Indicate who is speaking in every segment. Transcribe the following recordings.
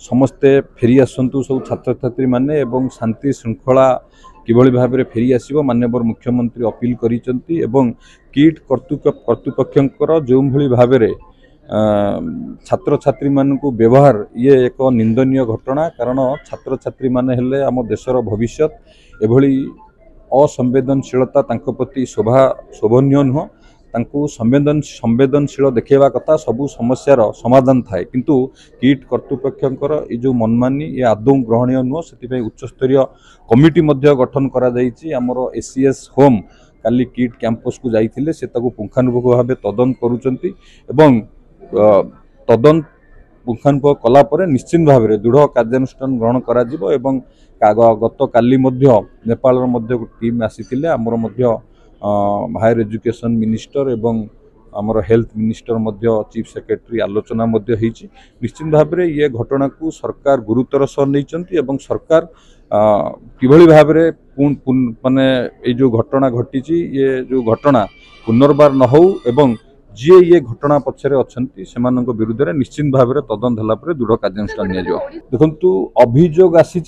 Speaker 1: समस्ते फेरी आसतु सब छात्र छात्री माने एवं शांति श्रृंखला किभली भाव में फेरी आसो माननीय मुख्यमंत्री अपील करिसेंती एवं किट कर्तृपक्षर जो भाव में छात्र छात्री मान को व्यवहार ये एक निंदनीय घटना कारण छात्र छात्री माने हेले आम देशर भविष्य एभली असंवेदनशीलता तांको प्रति शोभनीय नुह तांको संवेदनशील देखा कथा सबू समस्यार समाधान थाए किंतु किट कर्तृपक्षर ये जो मनमानी ये आदौ ग्रहणीय नुह से उच्चस्तरीय कमिटी गठन करा जायछि। आमर एसीएस होम काली किट कैंपस को जाइथिले से ताको पुंखानुपुंख भाव तदंत करूचंती एवं तदंत पुंखानुपुंख कला परे निश्चित भाव में दृढ़ कार्यानुष्ठान ग्रहण करा जिवो एवं गत काली नेपाल टीम आसीथिले आमर हायर एजुकेशन मिनिस्टर एवं आमर हेल्थ मिनिस्टर चीफ सेक्रेटरी आलोचना निश्चित भाव में ये घटना को सरकार गुरुतर सह नहीं एवं सरकार किभली भाव में माने ये जो घटना घटी ये जो घटना पुनर्बार न हो एवं जी ये घटना पछरे अच्छी से विरुद्ध में निश्चित भाव में तदंत होला परे दृढ़ कार्यानुष्ठान देखु अभियोग आसी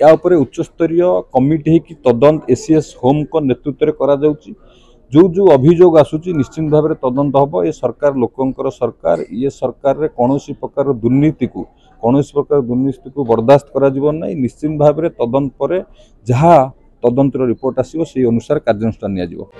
Speaker 1: या उच्चस्तरीय कमिटी की तदंत एसीएस होम को नेतृत्व में करा जाउची जो जो अभियोग आसूची निश्चित भाव में तदंत हम ये सरकार लोकंकर सरकार ये सरकार रे कौनसी प्रकार दुर्नीति को बर्दाश्त करा जीवन नहीं निश्चित भाव में तदंत पर जहाँ तदंतर रिपोर्ट आसीबो से अनुसार कार्यानुष्ठान निया जीवो।